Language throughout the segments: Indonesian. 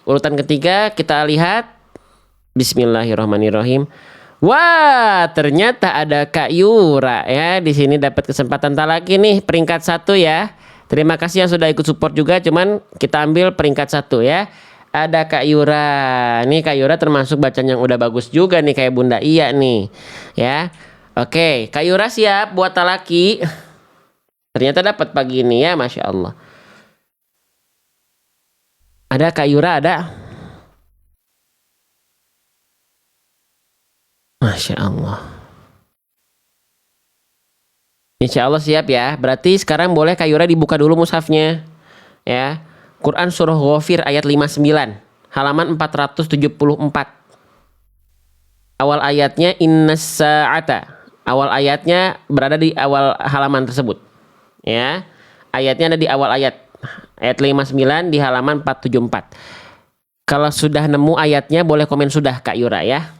Urutan ketiga kita lihat. Bismillahirrahmanirrahim. Wah, ternyata ada Kak Yura ya. Di sini dapat kesempatan talaki nih, peringkat 1 ya. Terima kasih yang sudah ikut support juga. Cuman kita ambil peringkat 1 ya. Ada Kak Yura. Nih Kak Yura termasuk bacaan yang udah bagus juga nih, kayak Bunda Iya nih. Ya. Oke, Kak Yura siap buat talaki. Ternyata dapat pagi ini ya, Masya Allah. Ada Kak Yura, ada? Masya Allah. Insya Allah siap ya. Berarti sekarang boleh Kak Yura dibuka dulu mushafnya. Ya. Quran Surah Ghafir ayat 59. Halaman 474. Awal ayatnya innas sa'ata. Awal ayatnya berada di awal halaman tersebut. Ya. Ayatnya ada di awal ayat. Ayat 59 di halaman 474. Kalau sudah nemu ayatnya boleh komen sudah Kak Yura ya.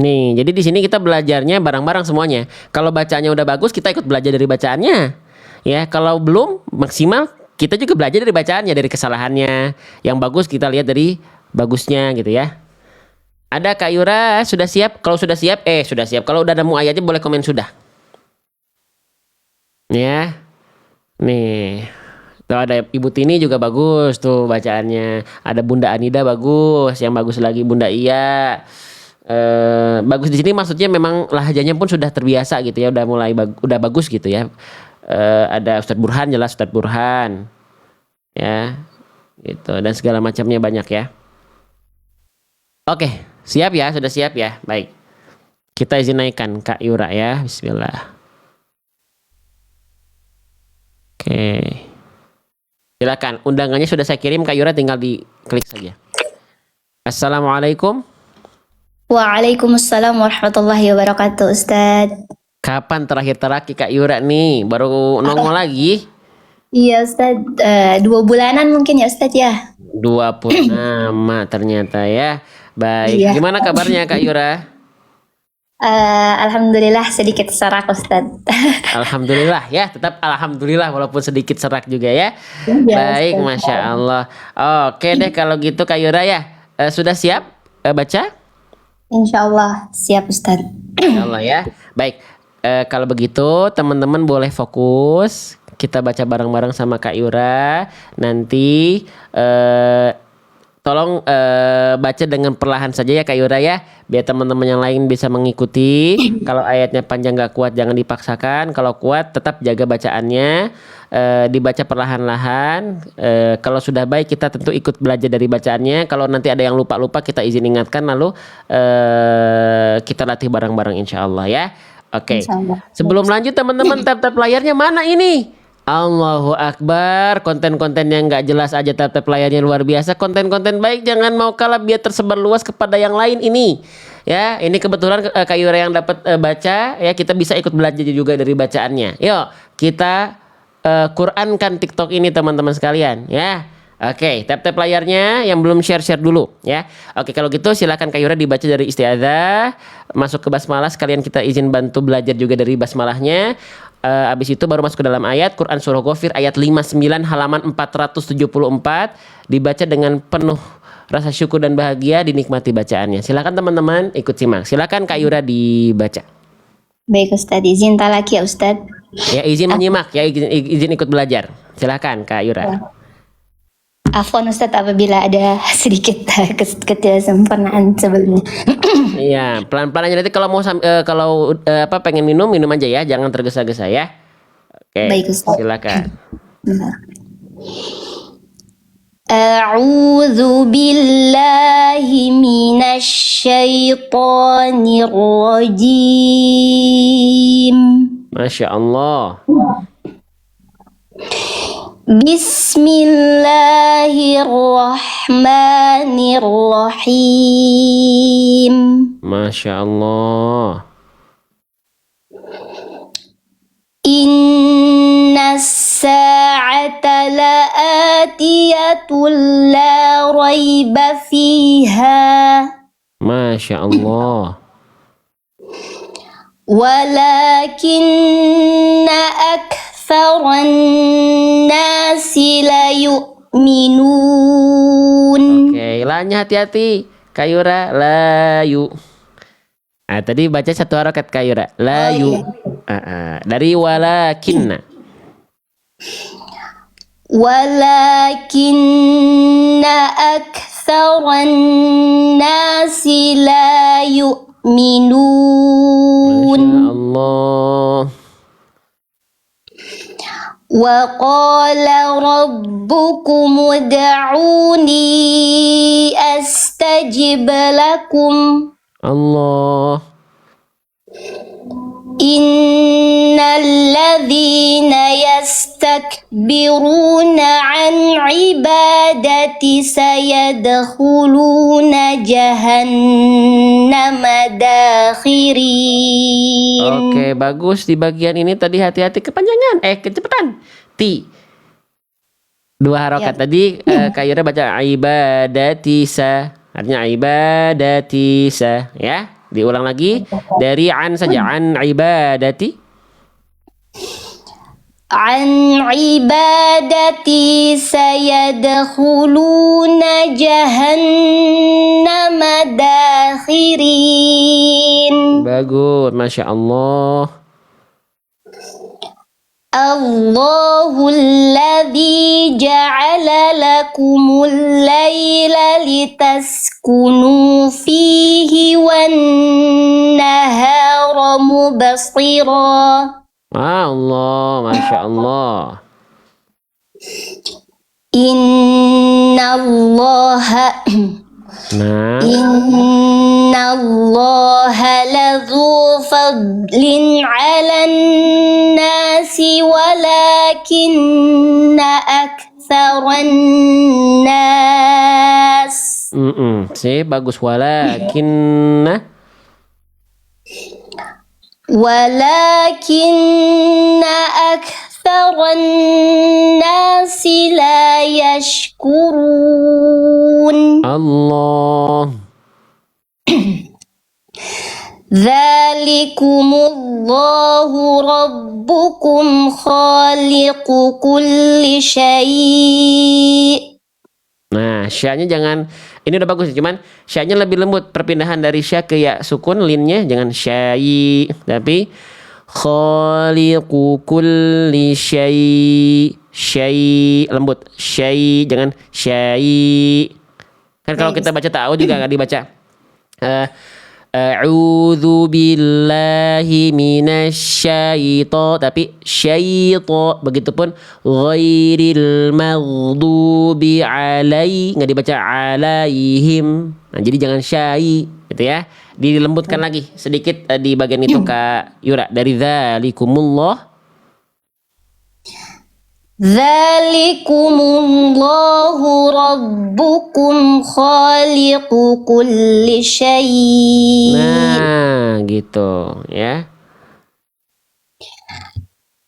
Nih, jadi di sini kita belajarnya bareng-bareng semuanya. Kalau bacaannya udah bagus, kita ikut belajar dari bacaannya. Ya, kalau belum maksimal, kita juga belajar dari bacaannya, dari kesalahannya. Yang bagus kita lihat dari bagusnya gitu ya. Ada Kak Yura, sudah siap? Kalau sudah siap, sudah siap. Kalau udah nemu ayatnya boleh komen sudah. Ya. Nih. Tuh ada Ibu Tini juga bagus tuh bacaannya. Ada Bunda Anida bagus, yang bagus lagi Bunda Iya. Bagus di sini maksudnya memang lahjanya pun sudah terbiasa gitu ya, udah mulai udah bagus gitu ya. Ada Ustadz Burhan, jelas Ustadz Burhan ya gitu, dan segala macamnya banyak ya. Oke, siap ya, sudah siap ya. Baik, kita izin naikkan Kak Yura ya. Bismillah. Oke, silakan, undangannya sudah saya kirim Kak Yura, tinggal diklik saja. Assalamualaikum. Waalaikumsalam warahmatullahi wabarakatuh, Ustadz. Kapan terakhir talaki Kak Yura nih? Baru nongol lagi? Iya, Ustadz. 2 bulanan mungkin ya, Ustadz ya. 2 purnama ternyata ya. Baik. Iya. Gimana kabarnya Kak Yura? Alhamdulillah sedikit serak, Ustadz. Alhamdulillah ya. Tetap alhamdulillah walaupun sedikit serak juga ya. Iya, Baik, Ustadz. Masya Allah. Oke deh kalau gitu Kak Yura ya. Sudah siap baca? Insya Allah siap, Ustadz. Insya Allah ya. Baik. Kalau begitu teman-teman boleh fokus. Kita baca bareng-bareng sama Kak Yura. Nanti tolong baca dengan perlahan saja ya Kak Yura ya, biar teman-teman yang lain bisa mengikuti. Kalau ayatnya panjang gak kuat jangan dipaksakan. Kalau kuat tetap jaga bacaannya, dibaca perlahan-lahan. Kalau sudah baik kita tentu ikut belajar dari bacaannya. Kalau nanti ada yang lupa-lupa kita izin ingatkan, lalu kita latih bareng-bareng insya Allah ya. Oke. Sebelum lanjut teman-teman, tap-tap layarnya mana ini? Allahu Akbar. Konten-konten yang gak jelas aja tap-tap layarnya luar biasa. Konten-konten baik jangan mau kalah biar tersebar luas kepada yang lain ini. Ya, ini kebetulan Kak Yura yang dapat baca ya, kita bisa ikut belajar juga dari bacaannya. Yuk, kita Qurankan TikTok ini teman-teman sekalian ya. Oke, tap-tap layarnya, yang belum share dulu ya. Oke, kalau gitu silakan Kak Yura dibaca dari isti'adzah, masuk ke basmalah, sekalian kita izin bantu belajar juga dari basmalahnya. Abis itu baru masuk ke dalam ayat Quran Surah Ghafir ayat 59 halaman 474, dibaca dengan penuh rasa syukur dan bahagia, dinikmati bacaannya. Silakan teman-teman ikut simak. Silakan Kak Yura dibaca. Baik, Ustadz. Izin talaki ya, Ustadz. Ya, izin menyimak ya, izin ikut belajar. Silakan Kak Yura. Afwan, Ustadz, apabila ada sedikit ketidaksempurnaan sebelumnya. Iya, pelan-pelan aja, nanti kalau mau pengen minum aja ya, jangan tergesa-gesa ya. Oke. Baik, Ustaz. Silakan. A'udzu billahi minasy syaithanir rajim. Masya Allah. Bismillahirrahmanirrahim. Masya Allah. Inna sa'ata la'atiyatul la raiba fiha. Masya Allah. Walakinna aktsaran nasi la yu'minun. La-nya hati-hati. Kak Yura, layu. Nah, tadi baca satu harokat Kak Yura. Layu. iya. Dari walakinna. Walakinna aktsaran nasi la yu'minun. Masya Allah. Wa qala rabbukum ud'uni astajib lakum. Allah. Innal ladzina yastakbiruna an ibadati sayadkhuluna jahannama dakhirin. Oke, bagus di bagian ini tadi hati-hati kepanjangan. Kecepatan. Dua harokat Ya. tadi Kak Yura baca ibadatisa. Artinya ibadatisa, ya. Diulang lagi dari an saja, an ibadati. An ibadati sayadkhuluna jahannama dakhirin. Bagus, Masya Allah. Allahul ladzi ja'ala lakumul laila litaskunu fihi wan nahara mubsira. Allah, Masya Allah. Innallaha Nah, Innallaha ladzu fadlin 'alan nasi walakinna aktsaran nas. sih bagus walakinna. Walakinna aktsaran nasi la yashkurun. Allah. Dzalikumullahu rabbukum khaliqu kulli syai'. Nah, sya-nya jangan, ini udah bagus, cuman sya-nya lebih lembut, perpindahan dari sya ke ya sukun, linnya jangan syai, tapi khaliqu kulli syai lembut, syai jangan syai. Kan kalau kita baca ta'awud juga nggak dibaca a'udzu billahi minasyaito, tapi syaito. Begitupun ghairil maghdubi nggak dibaca alaihim. Nah, jadi jangan syai gitu ya. Dilembutkan lagi sedikit di bagian itu Kak Yura, dari dzalikumullah. Dzalikumullahu rabbukum khaliqu kulli syai'. Nah, gitu ya.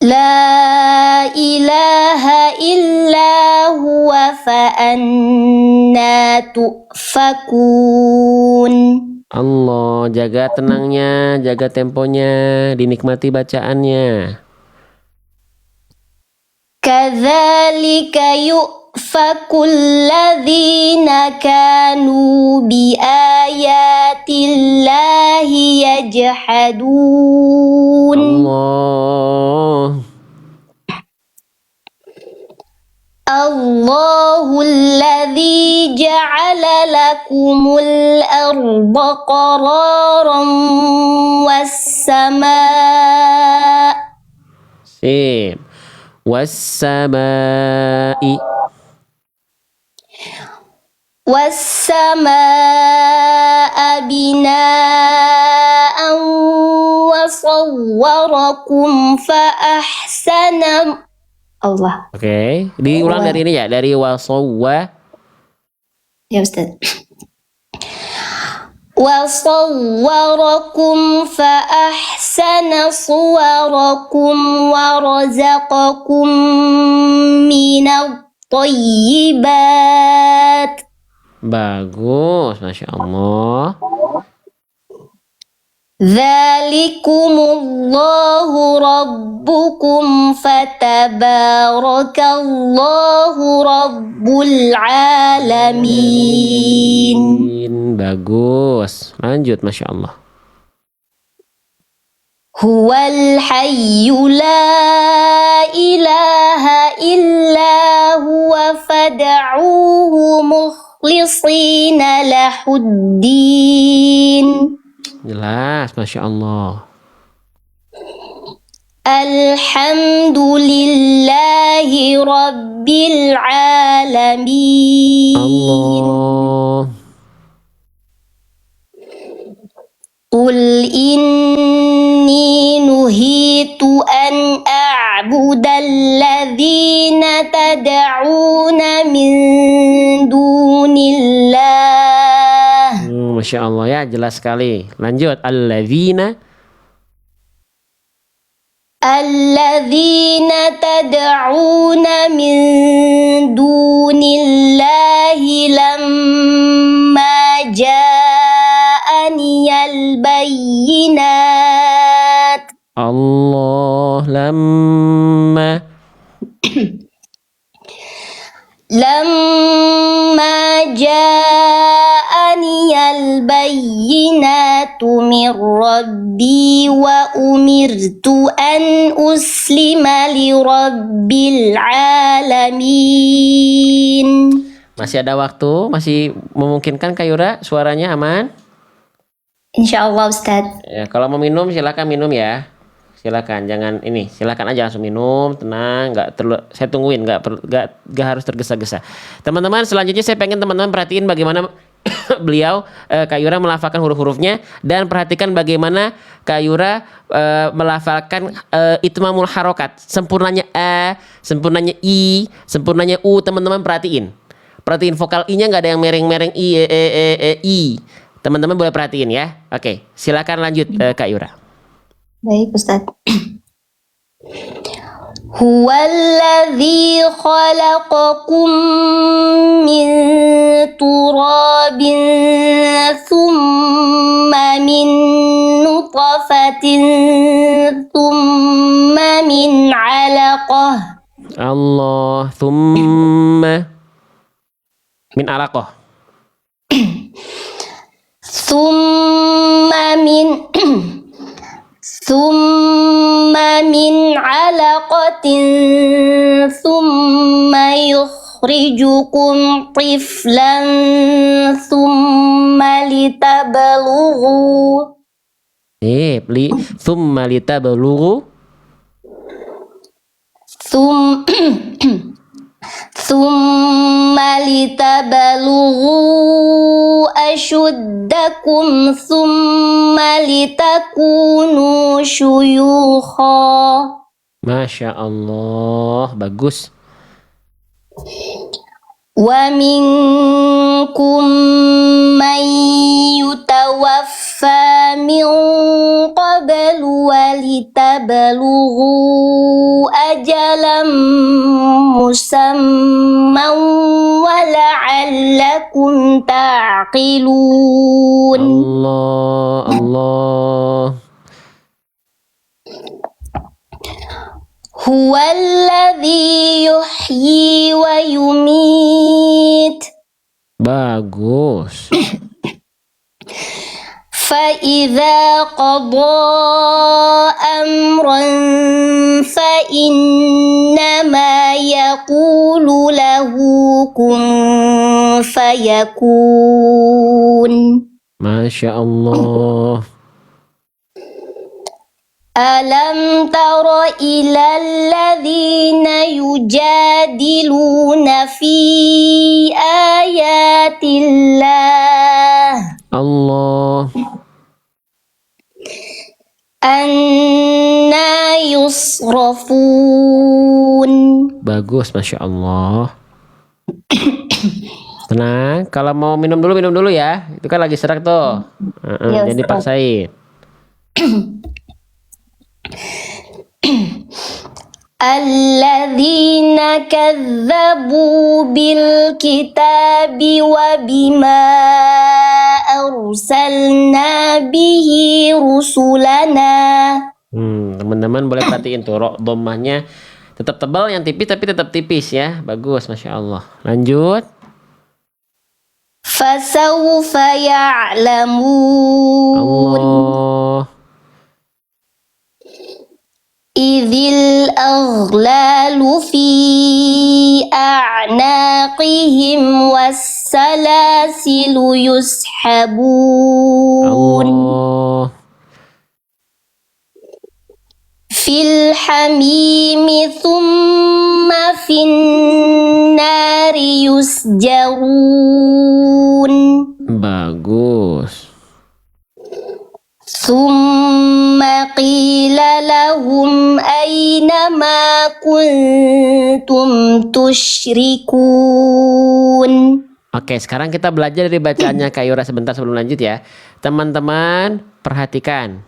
La ilaha illa huwa fa anna tu'fakun. Allah, jaga tenangnya, jaga temponya, dinikmati bacaannya. Kadzalika yu'fakul ladzina kanu bi ayatillahi yajhadun. Allah. Allahul ladzi ja'ala lakumul arda qararan was samaa. Sip. Was-samai. Was-samaa'a bina'an wa sawwarakum fa ahsana. Allah. Oke, diulang dari ini ya, dari wasawwa. Ya Ustaz. Wa sawwarakum fa ahsana suwarakum wa razaqakum minat thayyibat. Bagus, Masya Allah. Dzalikumullahu rabbukum fatabarakallahu rabbul alamin. Bagus. Lanjut, Masya Allah. Huwal hayyu la ilaha illa huwa fad'uhu mukhlisina lahuddin. Jelas, Masya Allah. Alhamdulillahi rabbil alamin. Allah. Qul inni nuhitu an a'budal ladzina tad'una min dunillah. Masya Allah ya, jelas sekali. Lanjut, alladzina tad'una min dunillahi lamma ja'aniyal bayyinat. Allah lamma ja'aniyal bayyinatu min rabbi wa umirtu an uslima li rabbil alamin. Masih ada waktu, masih memungkinkan Kak Yura, suaranya aman? Insyaallah Ustadz. Ya, kalau mau minum silakan minum ya. Silakan, jangan ini, silakan aja langsung minum, tenang, saya tungguin, nggak harus tergesa-gesa. Teman-teman, selanjutnya saya pengen teman-teman perhatiin bagaimana beliau Kak Yura melafalkan huruf-hurufnya, dan perhatikan bagaimana Kak Yura melafalkan itmamul harokat, sempurnanya a, sempurnanya i, sempurnanya u. Teman-teman perhatiin vokal i-nya nggak ada yang mereng-mereng i. Teman-teman boleh perhatiin ya. Oke, silakan lanjut Kak Yura. Baik Ustadz. Huwallazi khalaqakum min turabin thumma min nutfatin thumma min alaqah. Allah, thumma min alaqah. Thumma min alaqatin thumma yukhrijukum tiflan thumma litabalughu. Thumma litabalughu. Thumma litabalughu ashuddakum thumma litakunu syuyukha. Masya Allah, bagus. Wa minkum man yutawaffa min qablu wa litabalughu ajalam musamman wa la'allakum ta'qilun. Allah. Huwallazi yuhyi wa yumit. Bagus. Fa'idha qada amran fa'innama yaqulu lahu kun fayakun. Masya Allah. Alam tara ilal ladzina yujadiluna fi ayatillah. Allah. Anna yusrafun. Bagus, Masya Allah. Tenang, kalau mau minum dulu ya. Itu kan lagi serak tuh. Jadi dipaksain. Alladzina kadzabu bil kitabi wa bima arsalna bihi rusulana. Teman-teman boleh perhatiin tuh dhammahnya tetap tebal, yang tipis tapi tetap tipis ya. Bagus, Masya Allah. Lanjut. Fasawfa ya'lamun. Allah. Idzil aghlalu fi a'naqihim wassalasilu yushabun. Allah. Fil hamimi thumma fin nari yusjarun. Bagus. Thumma qila lahum aina ma kuntum tusyrikun. Oke, sekarang kita belajar dari bacaannya Kak Yura sebentar sebelum lanjut ya. Teman-teman perhatikan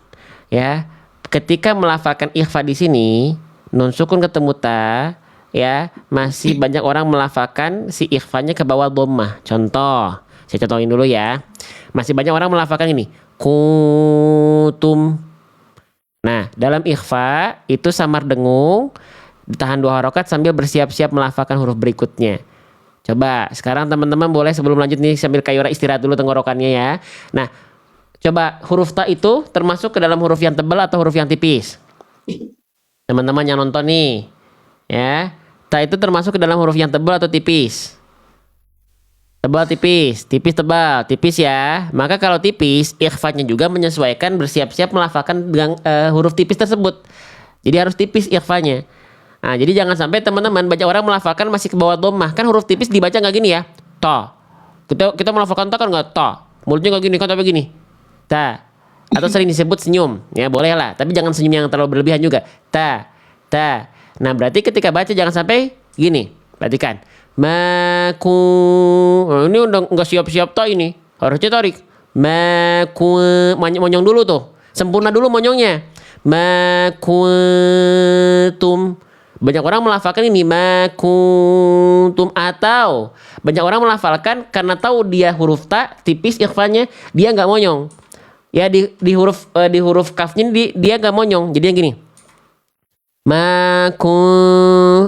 ya. Ketika melafalkan ikhfa di sini, nun sukun ketemu ta, ya, masih banyak orang melafalkan si ikhfanya ke bawah dhammah. Contoh, saya contohin dulu ya. Masih banyak orang melafalkan ini, kuntum. Nah, dalam ikhfa itu samar dengung, ditahan 2 harokat sambil bersiap-siap melafalkan huruf berikutnya. Coba sekarang teman-teman boleh sebelum lanjut nih sambil Kak Yura istirahat dulu tenggorokannya ya. Nah, coba huruf ta itu termasuk ke dalam huruf yang tebal atau huruf yang tipis? Teman-teman yang nonton nih, ya. Ta itu termasuk ke dalam huruf yang tebal atau tipis? Tebal, tipis, tipis, tebal, tipis ya. Maka kalau tipis, ikhfanya juga menyesuaikan bersiap-siap melafalkan dengan huruf tipis tersebut. Jadi harus tipis ikhfanya. Nah, jadi jangan sampai teman-teman baca orang melafalkan masih ke bawah dhammah. Kan huruf tipis dibaca nggak gini ya? Ta. Kita melafalkan ta kan nggak ta. Mulutnya nggak gini kan, tapi gini. Ta. Atau sering disebut senyum, ya boleh lah, tapi jangan senyum yang terlalu berlebihan juga. Ta, ta. Nah, berarti ketika baca jangan sampai gini. Perhatikan. Maku. Oh, ini udah nggak siap-siap ta ini. Harusnya tarik. Maku. Monyong dulu tuh. Sempurna dulu monyongnya. Makuntum. Banyak orang melafalkan ini makuntum, atau banyak orang melafalkan karena tahu dia huruf ta tipis ikhfanya, dia nggak monyong. Ya di huruf kafnya dia nggak monyong. Jadi yang gini.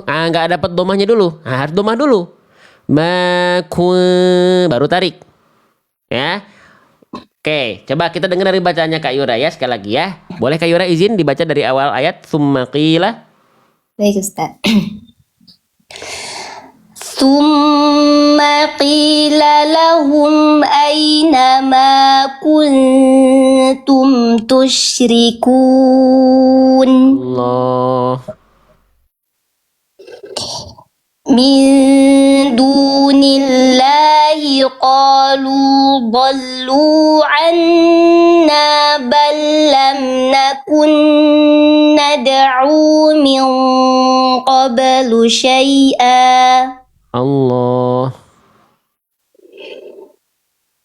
Nggak dapat domahnya dulu. Nah, harus domah dulu. Baru tarik. Ya. Oke, coba kita dengar dari bacaannya Kak Yura ya sekali lagi ya. Boleh Kak Yura izin dibaca dari awal ayat tsumma qila. Baik Ustaz. Tsumma qila lahum aina ma kuntum tusyrikun. Allah. Min dunillahi qalu dhallu anna bal lam nakun nad'u min qablu syai'a. Allah.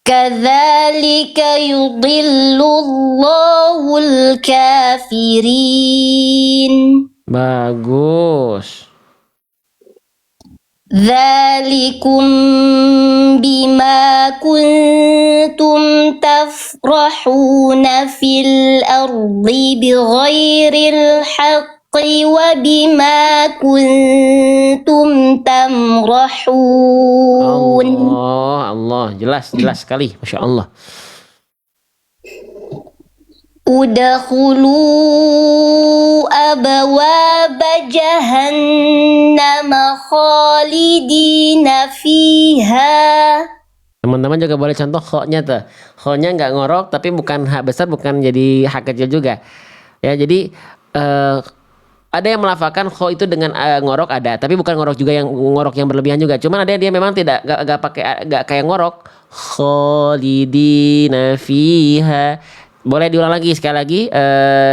Kadzalika yudhillu Allahul kafirin. Bagus. Dzalikum bima kuntum tafrahuna fil ardi bighairil haqqi wa bima kuntum tamrahun. Allah, jelas sekali, Masya Allah. Udkhulu abwaba jahannama khalidina fiha. Teman-teman juga boleh contoh kho-nya tuh. Kho-nya nggak ngorok tapi bukan hak besar, bukan jadi hak kecil juga. Ya, jadi ada yang melafalkan kho itu dengan ngorok ada, tapi bukan ngorok juga yang ngorok yang berlebihan juga. Cuman ada yang dia memang nggak pakai, nggak kayak ngorok. Khalidina fiha. Boleh diulang lagi sekali lagi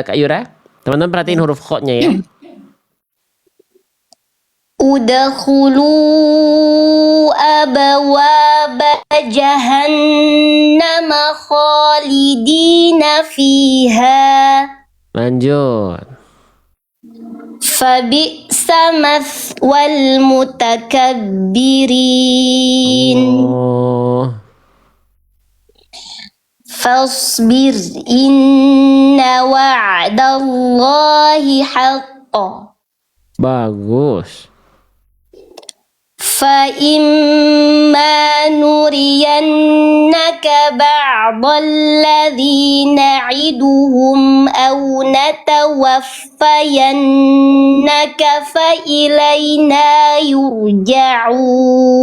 Kak Yura. Teman-teman perhatiin huruf kho-nya ya. Udkhulu abwaba jahannama khalidina fiha. Lanjut. فبئس مثوى المتكبرين Oh, فاصبر إن وعد الله حق bagus. فإما نرينك بعض الذي نعدهم أو نتوفينك فإلينا يرجعون.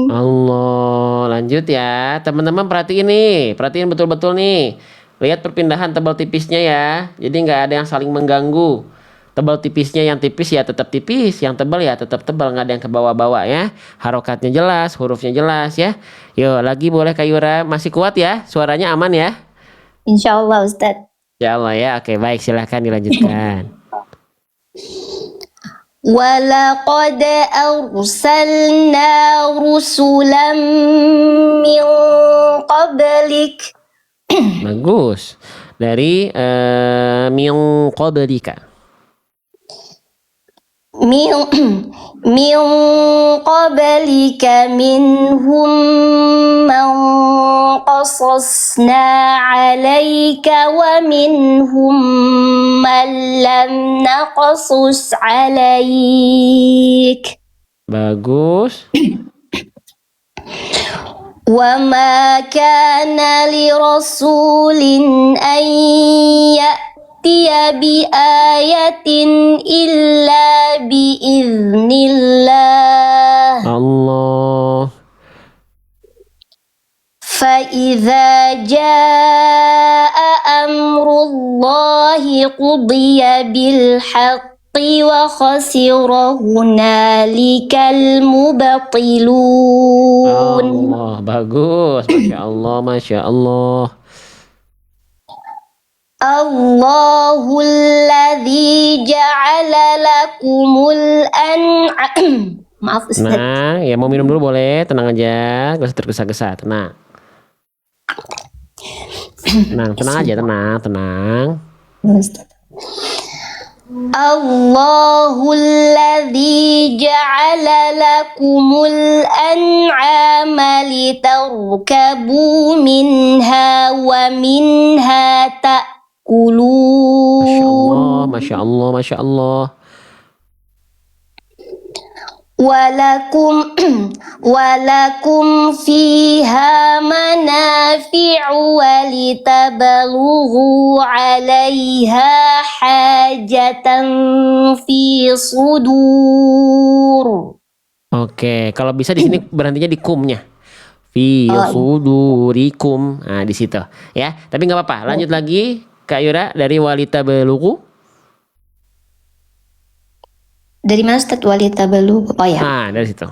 Allah, lanjut ya. Teman-teman perhatiin nih, perhatiin betul-betul nih. Lihat perpindahan tebal tipisnya ya. Jadi nggak ada yang saling mengganggu. Tebal tipisnya yang tipis ya tetap tipis, yang tebal ya tetap tebal, nggak ada yang ke bawah-bawah ya. Harokatnya jelas, hurufnya jelas ya. Yo, lagi boleh Kak Yura, masih kuat ya? Suaranya aman ya? Insyaallah Ustadz. Ya Allah ya. Oke, baik, silahkan dilanjutkan. ولقد أرسلنا رسلا من قبلك Bagus. Dari min qablika. من من قبلك منهم من قصصنا عليك ومنهم من لم نقصص عليك Bagus. وما كان لرسول أن يأتي بآية إلا بإذن الله Allah. فإذا جاء أمر الله قضي بالحق وخسر هنالك المبطلون. Allah, bagus. Masya Allah, Masya Allah. الله الذي جعل لكم الأنعام maaf Ustaz. Tenang, ya mau minum dulu boleh, tenang aja, gak usah tergesa-gesa, tenang. Tenang aja, tenang. الله الذي جعل لكم الأنعام لتركبوا منها ومنها تأكلون Masya Allah, Masya Allah. ولكم فيها منافع ولتبلغوا عليها حاجة في صدور. Oke, kalau bisa di sini berhentinya di kumnya. Fi sudurikum. Nah, di situ ya. Tapi nggak apa-apa. Lanjut lagi Kak Yura dari walita beluku. Dari mana Ustaz walitabalughu? Oh ya. Nah, dari situ.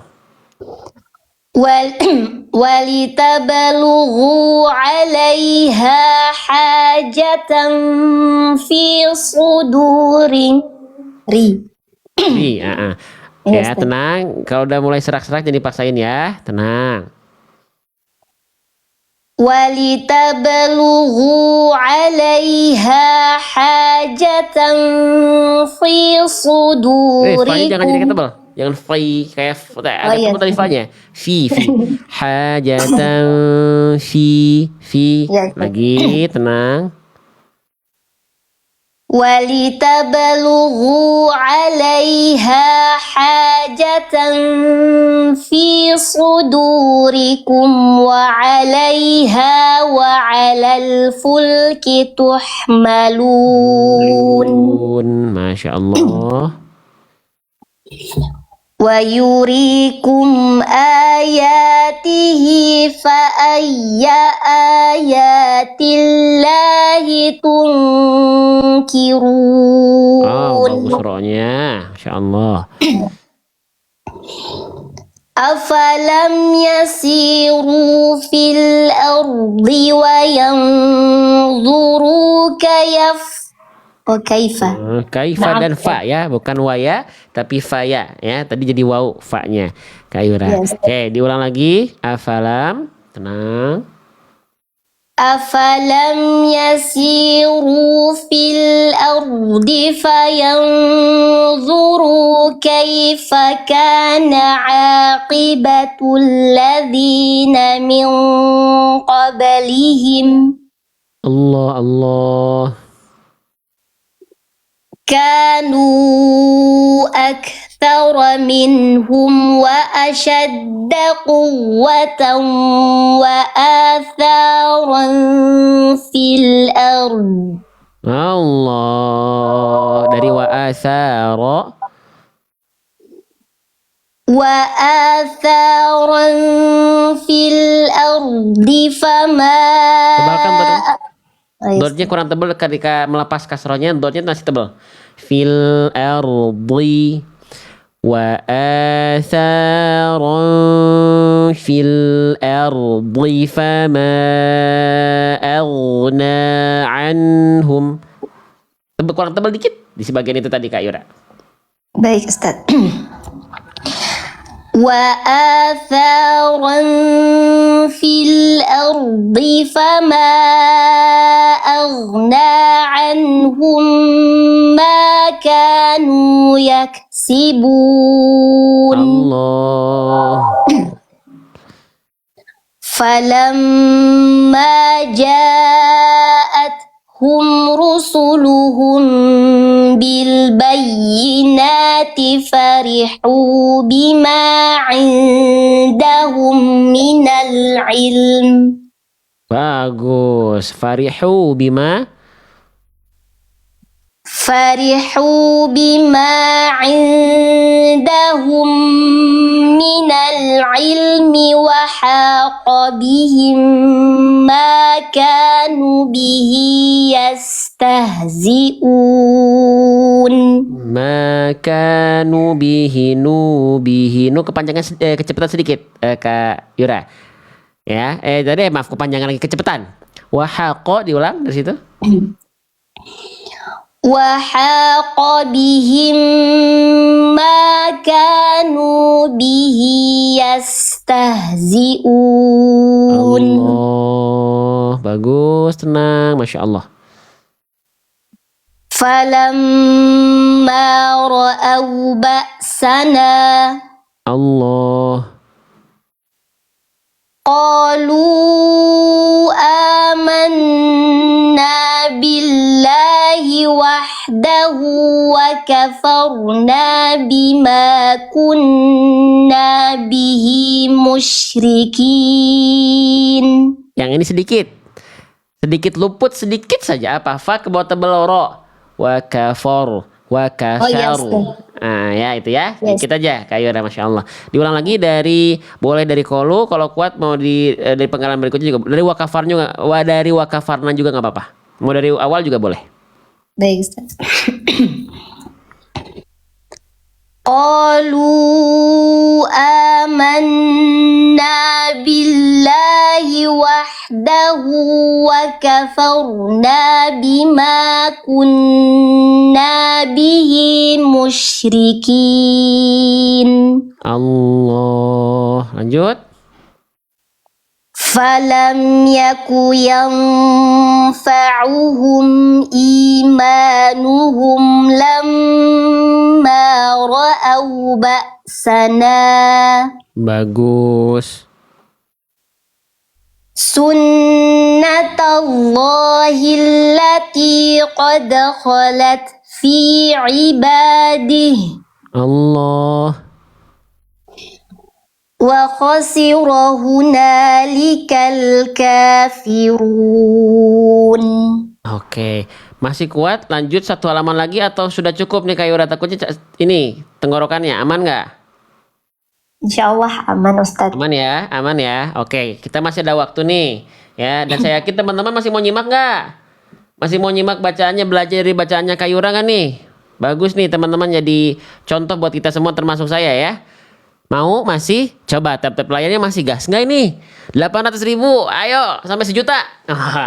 ولتبلغوا عليها حاجة في صدور Ya, tenang. Kalau udah mulai serak-serak jadi paksain ya. Tenang. ولتبلغوا عليها حاجة في Fa-nya jangan jadi صدوركم. tebal. Jangan kayak agak iya. tebal tadi fa-nya. Fi. Hajatan fi. Iya. Lagi, tenang. ولتبلغوا عليها حاجة في صدوركم وعليها وعلى الفلك تحملون. Masya Allah. ويريكم آياته فأي آيات الله تنكرون. Bagus rohnya. Masya Allah. أفلم يسيروا في الأرض وينظروا كيف Kaifa dan fa ya, bukan waya tapi fa ya. Tadi jadi wau fa-nya. Kak Yura. Yes. Oke, diulang lagi. Afalam, tenang. أفلم يسيروا في الأرض فينظروا كيف كان عاقبة الذين من قبلهم Allah Allah. كانوا أكثر منهم وأشد قوة وآثارا في الأرض Allah. Dari wa athara. وآثارا في الأرض فما Tebalkan dotnya. Dotnya kurang tebal ketika melepas kasrohnya, dotnya masih tebal. Fil ardi wa atharan fil ardi fama aghna anhum. Kurang tebal dikit di sebagian itu tadi Kak Yura. Baik Ustaz. وآثارا في الأرض فما أغنى عنهم ما كانوا يكسبون Allah. فلما جاءتهم رسلهم بالبينات فرحوا بما عندهم من العلم Bagus. Farihu bima. فرحوا بما عندهم من العلم وحاق بهم ما كانوا به يستهزئون Maka bihinu kepanjangan kecepatan sedikit Kak Yura. Ya, tadi maaf kepanjangan lagi kecepatan. Wahaqo diulang dari situ. وحاق بهم ما كانوا به يستهزئون Allah, bagus, tenang, masya Allah. فلما رأوا بأسنا Allah, قالوا آمنا بالله وحده وكفرنا بما كنا به مشركين. yang ini sedikit luput sedikit saja apa? Fa ke bawah tebal ro. Wa kafar, wa kafaru. Nah, ya itu ya. Yes. Sedikit aja Kak Yura, masya Allah. Diulang lagi boleh dari kolu, kalau kuat mau dari penggalan berikutnya juga. Dari wakafarnya, dari wakafarna juga nggak apa-apa. Mau dari awal juga boleh. Baik Ustaz. قالوا آمنا بالله وحده وكفرنا بما كنا به مشركين Allah, lanjut. فلم يك ينفعهم إيمانهم لما رأوا بأسنا Bagus. سنة الله التي قد خلت في عباده Allah. وخسر هنالك الكافرون. Oke, masih kuat? Lanjut satu halaman lagi atau sudah cukup nih Kak Yura? Takutnya ini tenggorokannya aman nggak? Insyaallah aman Ustadz. Aman ya, aman ya. Oke, kita masih ada waktu nih, ya. Dan saya yakin teman-teman masih mau nyimak nggak? Masih mau nyimak bacaannya, belajar dari bacaannya Kak Yura nggak nih? Bagus nih teman-teman, jadi contoh buat kita semua termasuk saya ya. Mau masih? Coba tap-tap layarnya masih gas nggak ini? 800.000, ayo sampai 1 juta.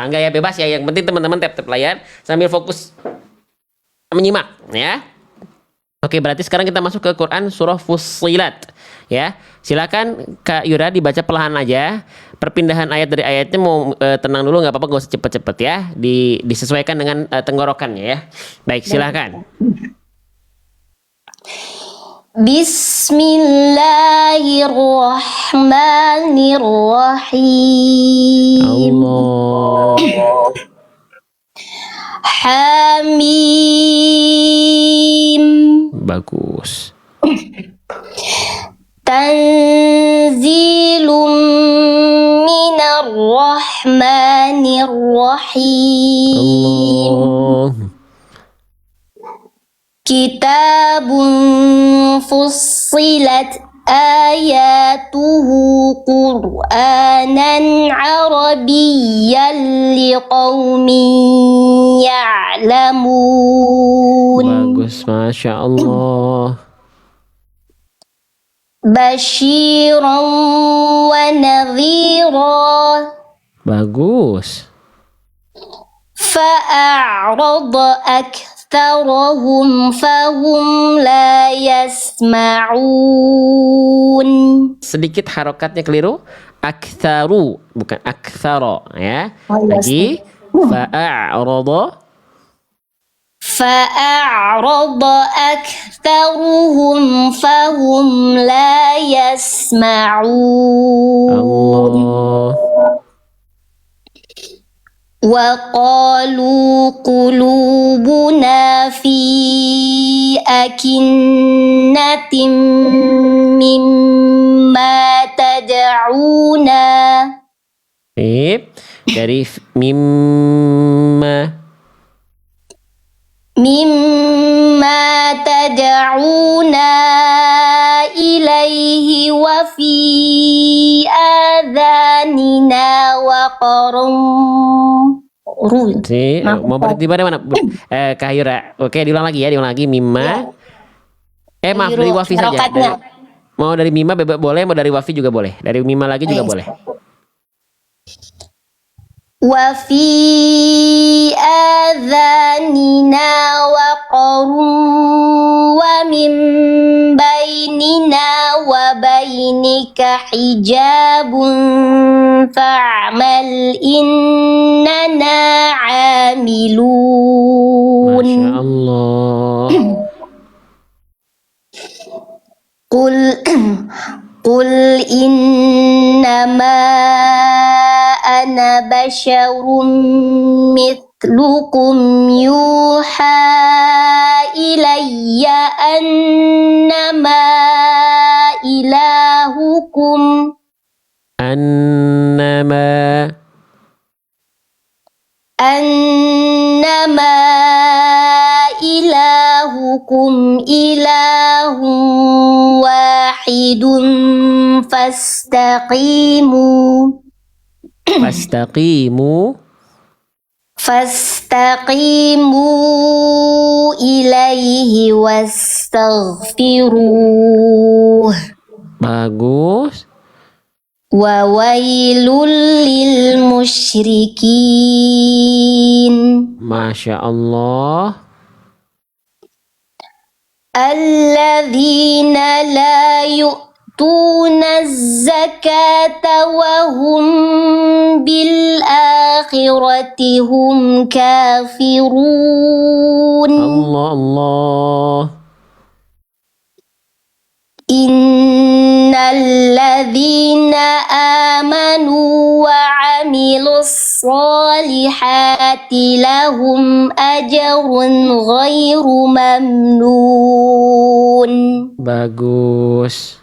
Enggak ya, bebas ya. Yang penting teman-teman tap-tap layar sambil fokus menyimak ya. Oke, berarti sekarang kita masuk ke Quran surah Fussilat. Ya, silakan Kak Yura dibaca perlahan aja. Perpindahan ayat dari ayatnya mau tenang dulu, nggak apa-apa, nggak usah cepet-cepet ya. Disesuaikan dengan tenggorokannya ya. Baik, silakan. Bismillahirrahmanirrahim. Allah. Hamim. Bagus. Tanzilum minar rahmanir rahim. Allah. Kitabun fussilat ayatuhu Qur'anan Arabiyyan liqaumin ya'lamun. Bagus, Masya Allah. Basyiran wa nadhira. Bagus. Fa'arada aktharuhum fahum la yasma'un. Sedikit harokatnya keliru. Aktharu, bukan aktharo ya. Oh, iya, Lagi. Fa'a'rada. Fa'arada aktharuhum fahum la yasma'un. Allah. Wa qalu qulubuna fi akinnatin mimma tad'una. Sip. Dari mimma. Mimma tad'una ilaihi wa fi adhanina waqarum. Si, mau berhenti pada mana? Kak Yura. Oke, diulang lagi ya, diulang lagi. Mimma. Maaf, dari Wafi saja. Mau dari Mima boleh, mau dari Wafi juga boleh. Dari Mima lagi juga boleh. Wa fi adhanina waqarum wa min bainina wa bainika hijabun fa'mal innana amilun. Masya Allah. Qul innama ana basyarum mithlukum yuha ilayya annama ilahukum Annama ilahukum ilahun wahidun fastaqimu ilaihi wastaghfiruh. bagus. Wa wailul lil musyrikin. Masya Allah. Alladzina la yu'tuna zakata wa hum bil akhirati hum kafirun. Allah Allah. Innalladzina amanu wa amilus solihati lahum ajrun ghairu mamnun. Bagus.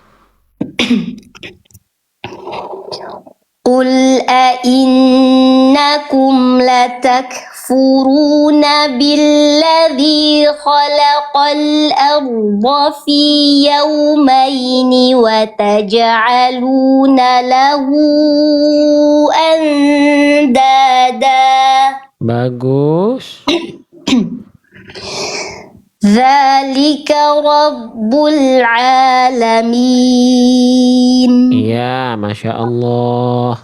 Qul a'innakum latakfuruna billadzi khalaqal arda fi yawmayni wa taj'aluna lahu andada. Bagus. Dzalika rabbul alamin. Iya, Masya Allah.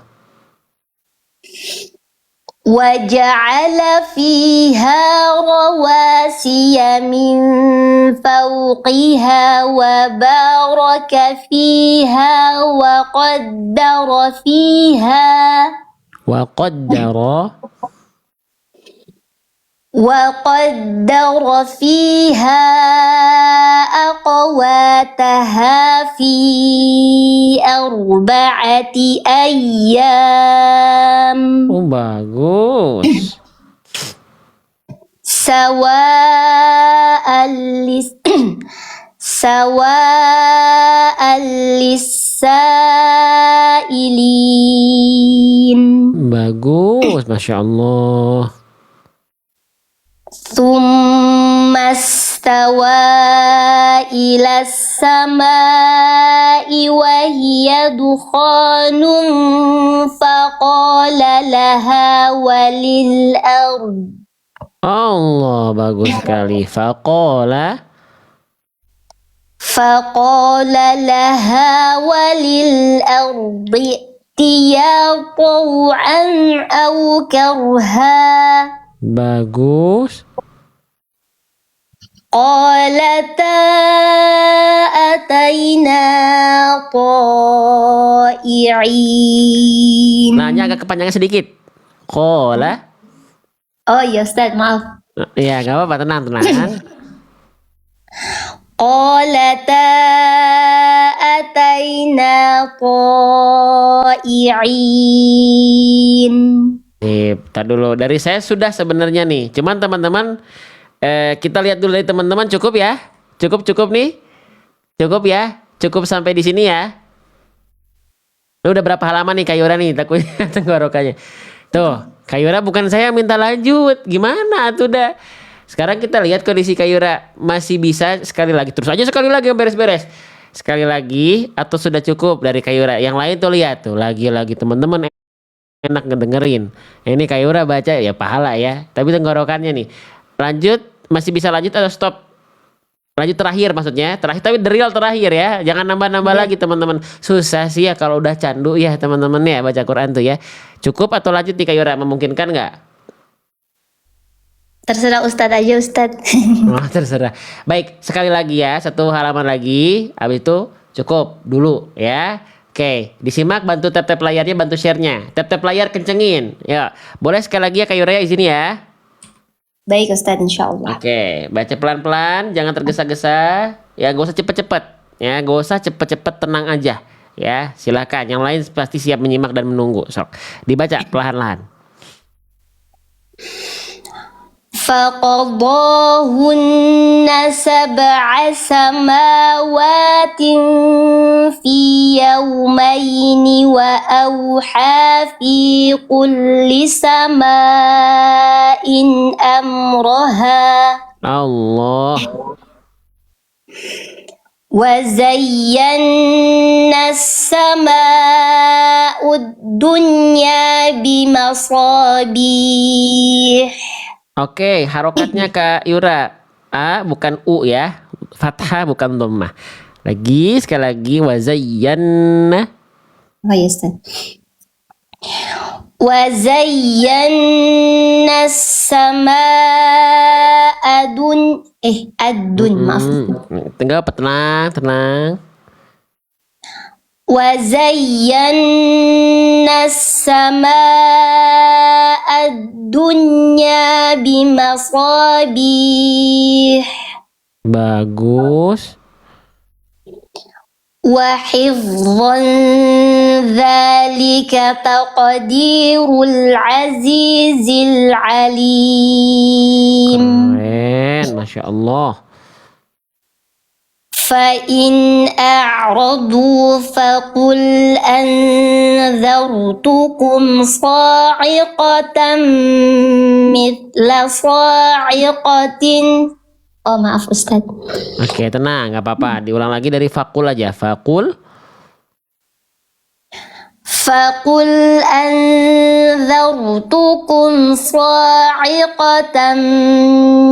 وجعل فيها رواسي من فوقها وبارك فيها وقدر فيها أقواتها في 4 أيام Oh, bagus. سواء للسائلين Bagus, Masya Allah. ثم استوى إلى السماء وهي دخان فقال لها وللأرض Allah, bagus sekali. فقال لها وللأرض ائتيا طوعا أو كرها bagus. قالتا أتينا طائعين. Nah, ini agak kepanjangan sedikit. Qala. Oh iya Ustaz, maaf. Ya, nggak apa-apa, tenang. قالتا أتينا طائعين. Tar dulu. Dari saya sudah sebenarnya nih. Cuman teman-teman, kita lihat dulu dari teman-teman, cukup ya? Cukup nih? Cukup ya? Cukup sampai di sini ya? Lu udah berapa halaman nih Kayura nih? Takutnya tenggorokannya. Tuh, Kayura bukan saya minta lanjut. Gimana tuh udah? Sekarang kita lihat kondisi Kayura. Masih bisa sekali lagi. Terus aja sekali lagi yang beres-beres. Sekali lagi atau sudah cukup dari Kayura? Yang lain tuh lihat tuh. Lagi-lagi teman-teman enak ngedengerin. Ini Kayura baca ya pahala ya. Tapi tenggorokannya nih. Lanjut, masih bisa lanjut atau stop? Lanjut terakhir maksudnya. Terakhir tapi the real terakhir ya. Jangan nambah-nambah lagi teman-teman. Susah sih ya kalau udah candu ya teman-teman ya baca Quran tuh ya. Cukup atau lanjut nih Kayura, memungkinkan nggak? Terserah Ustadz aja Ustadz. Oh, terserah. Baik, sekali lagi ya, 1 halaman lagi. Habis itu cukup dulu ya. Oke, disimak, bantu tap-tap layarnya, bantu share-nya. Tap-tap layar kencengin. Ya, boleh sekali lagi ya Kayura ya izin ya. Baik Ustadz, insya Allah. Oke, baca pelan-pelan, jangan tergesa-gesa. Ya, gak usah cepet-cepet. Ya, gak usah cepet-cepet, tenang aja. Ya, silakan. Yang lain pasti siap menyimak dan menunggu. Sok, dibaca perlahan-lahan. فقضاهن 7 سماوات في يومين وأوحى في كل سماء أمرها Allah. وزينا السماء الدنيا بمصابيح. Oke, harokatnya Kak Yura. A bukan U ya. Fathah bukan dhammah. Sekali lagi wazayyana. Oh ya Ustaz. وزينا السماء maaf. Tinggal tenang. وزينا السماء الدنيا بمصابيح. Bagus. وحفظا ذلك تقدير العزيز العليم. Keren, Masya Allah. فإن أعرضوا فقل أنذرتكم صاعقة مثل صاعقة. Oh maaf Ustaz. Oke, tenang, nggak apa-apa. Diulang lagi dari fakul aja. Fakul. فقل أنذرتكم صاعقة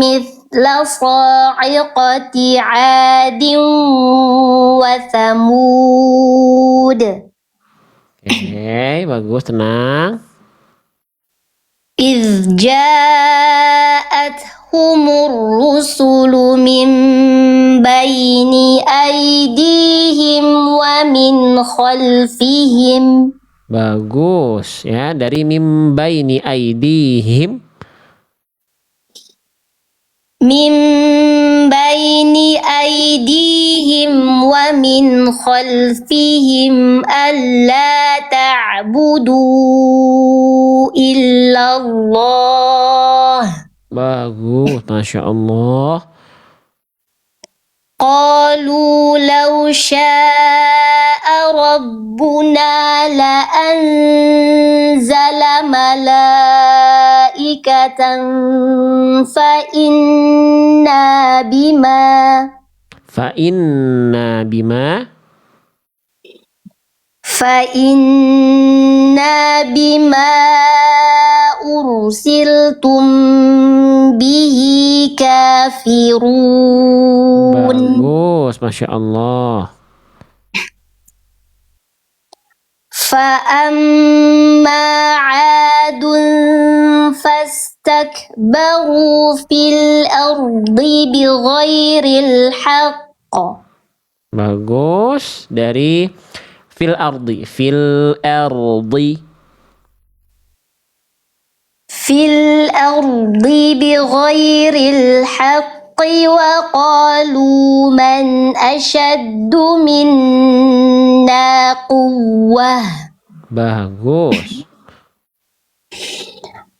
مثل صاعقة عاد وثمود. Oke, bagus, tenang. إذ جاءتهم الرسل من بين أيديهم ومن خلفهم. Bagus ya, dari mimbaini aidihim. من بين أيديهم ومن خلفهم ألا تعبدوا إلا الله. Bagus, Masya Allah. قالوا لو شاء ربنا لأنزل ملائكة فإنا بما أرسلتم به كافرون. Bagus, Masya Allah. فأما عاد فاستكبروا في الأرض بغير الحق. Bagus, dari fil ardi بغير الحق وقالوا من أشد منا قوة. Bagus.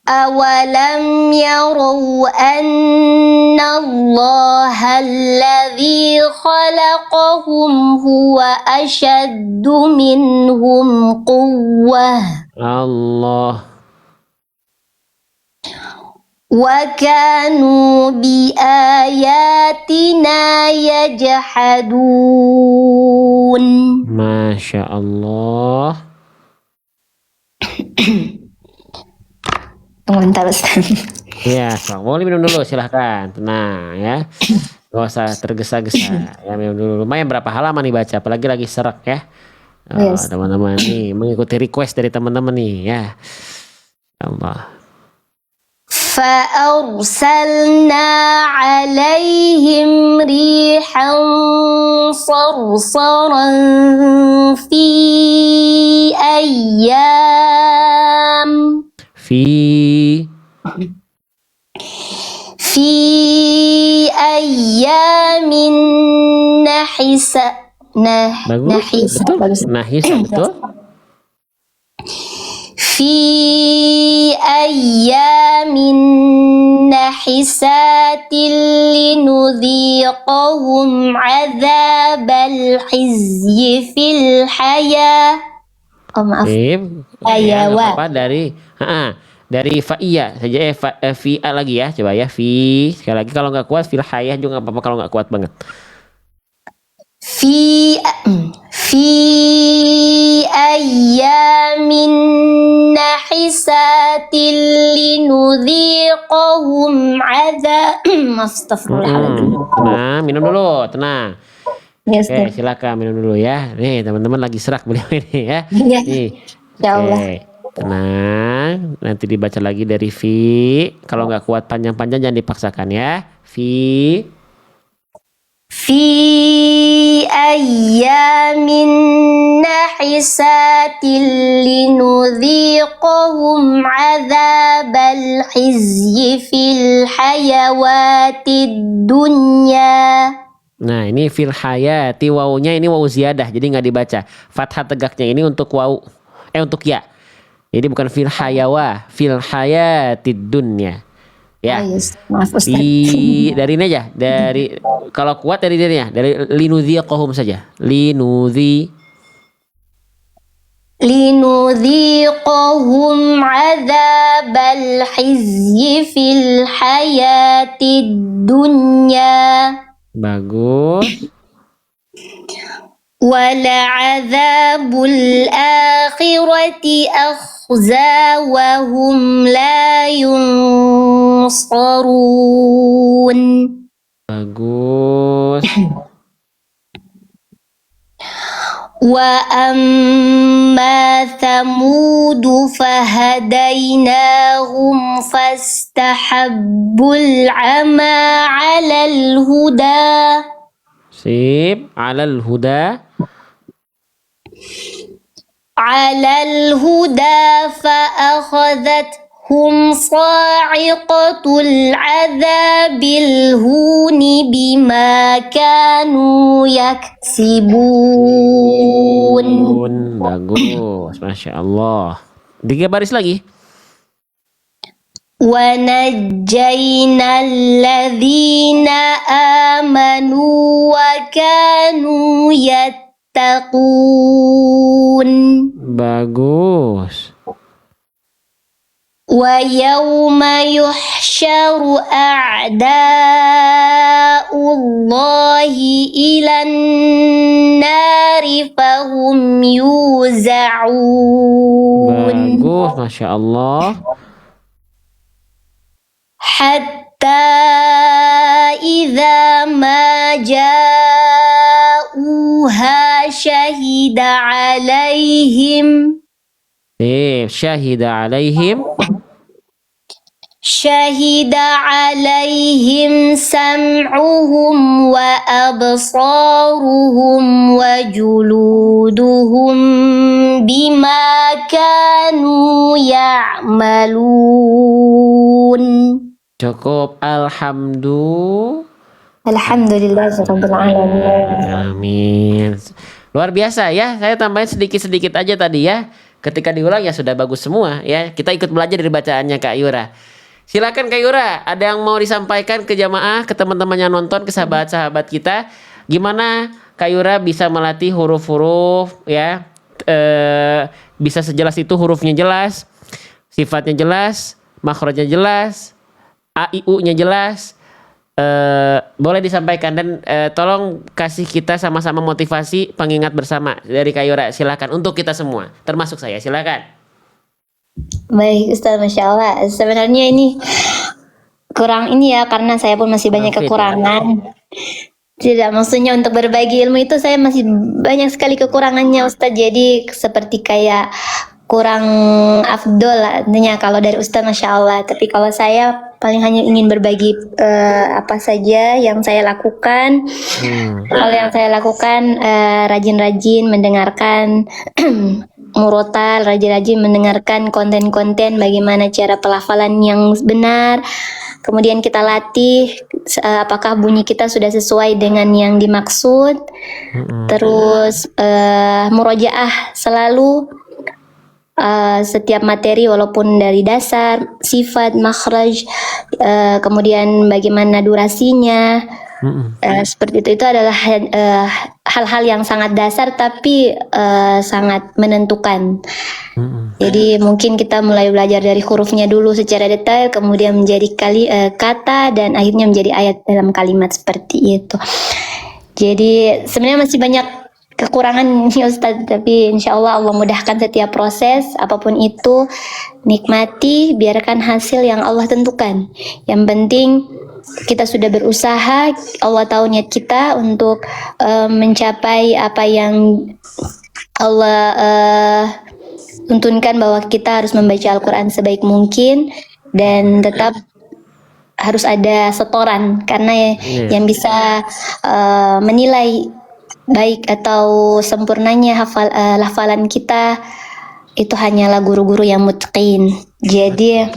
أولم يروا أن الله الذي خلقهم هو أشد منهم قوة Allah. وكانوا بآياتنا يجحدون. Masya Allah. Bentar Ustaz. Ya, boleh minum dulu, silahkan. Tenang ya. Gak usah tergesa-gesa. Ya, minum dulu. Lumayan berapa halaman nih baca, apalagi lagi serak ya. Oh, Yes. teman-teman nih mengikuti request dari teman-teman nih ya. Allah. فأرسلنا عليهم ريحا صرصرا في أيام Bagus. Betul. في أيام نحسات لنذيقهم عذاب الخزي في الحياة. Apa dari fa'iyah saja fi'a lagi ya, coba ya sekali lagi, kalau nggak kuat fil hayah juga nggak apa-apa kalau nggak kuat banget. في أيام نحسات لنذيقهم عذاب. Astagfirullahaladzim. Nah, minum dulu, tenang. Yes, Oke, silakan minum dulu ya. Nih, teman-teman lagi serak beliau ini ya. Ya. Nih. Ya Allah. Oke, tenang. Nanti dibaca lagi dari fi. Kalau nggak kuat panjang-panjang jangan dipaksakan ya. في أيام نحسات لنذيقهم عذاب الخزي في الحيوات الدنيا. Nah, ini fil hayati, wawunya ini wawu ziyadah, jadi nggak dibaca. Fathah tegaknya ini untuk wawu, untuk ya. Jadi bukan fil fil hayatid dunya. Ya. Oh, yes. Maaf Ustaz. Dari ini aja, dari kalau kuat dari dirinya, dari linudhiqahum saja. لنذيقهم عذاب الخزي في الحياة الدنيا. Bagus. ولعذاب الآخرة أخزى وهم لا ينصرون. Bagus. وأما ثمود فهديناهم فاستحبوا العمى على الهدى Sip. Alal huda. فأخذتهم صاعقة العذاب الهون بما كانوا يكسبون. Bagus. Masya Allah. 3 baris lagi. ونجينا الذين آمنوا وكانوا يتقون. Bagus. ويوم يحشر أعداء الله إلى النار فهم يوزعون. Bagus. Masya Allah. حتى إذا ما جاءوها شهد عليهم Sip. Syahida alaihim. سمعهم وأبصارهم وجلودهم بما كانوا يعملون. Cukup. Alhamdulillahirabbil alamin. Amin. Luar biasa ya. Saya tambahin sedikit-sedikit aja tadi ya. Ketika diulang ya sudah bagus semua ya. Kita ikut belajar dari bacaannya Kak Yura. Silakan Kak Yura, ada yang mau disampaikan ke jamaah, ke teman-teman yang nonton, ke sahabat-sahabat kita, gimana Kak Yura bisa melatih huruf-huruf ya, bisa sejelas itu hurufnya jelas, sifatnya jelas, makhrajnya jelas, a i u-nya jelas. Boleh disampaikan dan tolong kasih kita sama-sama motivasi pengingat bersama dari Kak Yura. Silakan untuk kita semua, termasuk saya. Silakan. Baik Ustaz, Masya Allah. Sebenarnya ini kurang ini ya, karena saya pun masih banyak kekurangan. Tidak, maksudnya untuk berbagi ilmu itu saya masih banyak sekali kekurangannya Ustaz. Jadi seperti kayak kurang afdol lah intinya kalau dari Ustaz, Masya Allah. Tapi kalau saya paling hanya ingin berbagi apa saja yang saya lakukan. Kalau yang saya lakukan rajin-rajin mendengarkan murotal, rajin-rajin mendengarkan konten-konten bagaimana cara pelafalan yang benar. Kemudian kita latih apakah bunyi kita sudah sesuai dengan yang dimaksud. Terus murojaah selalu setiap materi walaupun dari dasar, sifat, makhraj, kemudian bagaimana durasinya. Seperti itu adalah hal-hal yang sangat dasar tapi sangat menentukan. Jadi mungkin kita mulai belajar dari hurufnya dulu secara detail, kemudian menjadi kata dan akhirnya menjadi ayat dalam kalimat seperti itu. Jadi sebenarnya masih banyak kekurangan nih Ustadz, tapi insya Allah Allah mudahkan setiap proses apapun itu. Nikmati, biarkan hasil yang Allah tentukan. Yang penting kita sudah berusaha, Allah tahu niat kita untuk mencapai apa yang Allah tuntunkan, bahwa kita harus membaca Al-Quran sebaik mungkin dan tetap harus ada setoran, karena yang bisa menilai baik atau sempurnanya hafalan kita itu hanyalah guru-guru yang mutqin. Jadi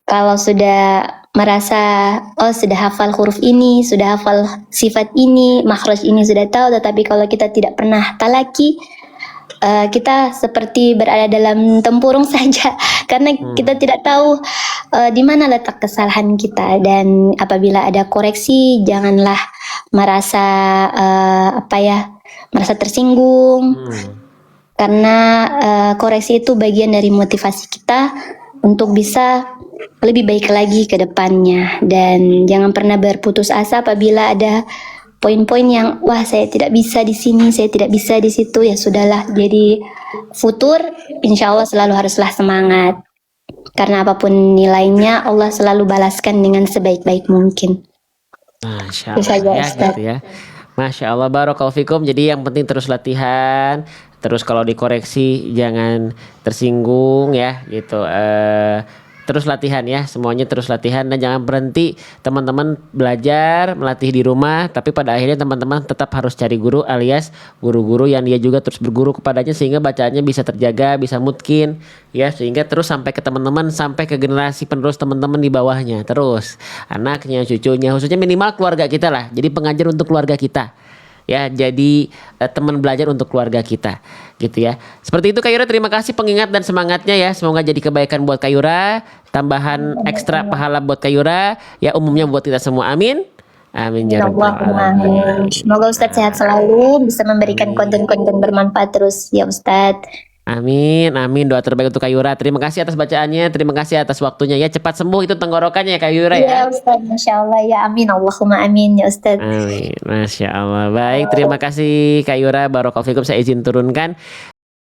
kalau sudah merasa sudah hafal huruf ini, sudah hafal sifat ini, makhraj ini sudah tahu, tetapi kalau kita tidak pernah talaki, kita seperti berada dalam tempurung saja, karena kita tidak tahu di mana letak kesalahan kita. Dan apabila ada koreksi, janganlah merasa merasa tersinggung, karena koreksi itu bagian dari motivasi kita untuk bisa lebih baik lagi ke depannya. Dan jangan pernah berputus asa apabila ada poin-poin yang saya tidak bisa di sini, saya tidak bisa di situ, ya sudahlah. Jadi futur insya Allah selalu haruslah semangat, karena apapun nilainya Allah selalu balaskan dengan sebaik-baik mungkin. Masya Allah ya, gitu ya. Masya Allah, barakallahu fikum. Jadi yang penting terus latihan, terus kalau dikoreksi jangan tersinggung ya, gitu. Terus latihan ya, semuanya terus latihan dan jangan berhenti. Teman-teman belajar, melatih di rumah, tapi pada akhirnya teman-teman tetap harus cari guru alias guru-guru yang dia juga terus berguru kepadanya sehingga bacaannya bisa terjaga, bisa mungkin ya, sehingga terus sampai ke teman-teman, sampai ke generasi penerus teman-teman di bawahnya, terus anaknya, cucunya, khususnya minimal keluarga kita lah. Jadi pengajar untuk keluarga kita. Ya, jadi teman belajar untuk keluarga kita, gitu ya. Seperti itu Kak Yura, terima kasih pengingat dan semangatnya ya. Semoga jadi kebaikan buat Kak Yura, tambahan ekstra pahala buat Kak Yura, ya umumnya buat kita semua. Amin. Amin ya rabbal Allahumma alamin. amin. Semoga Ustadz sehat selalu, bisa memberikan konten-konten bermanfaat terus ya Ustadz. Amin, amin. Doa terbaik untuk Kak Yura. Terima kasih atas bacaannya, terima kasih atas waktunya ya. Cepat sembuh itu tenggorokannya ya Kak Yura ya. Ya Ustadz, Masya Allah ya amin. Allahumma amin ya Ustadz. Amin, Masya Allah. Baik, terima kasih Kak Yura. Barakallahu fikum. Saya izin turunkan.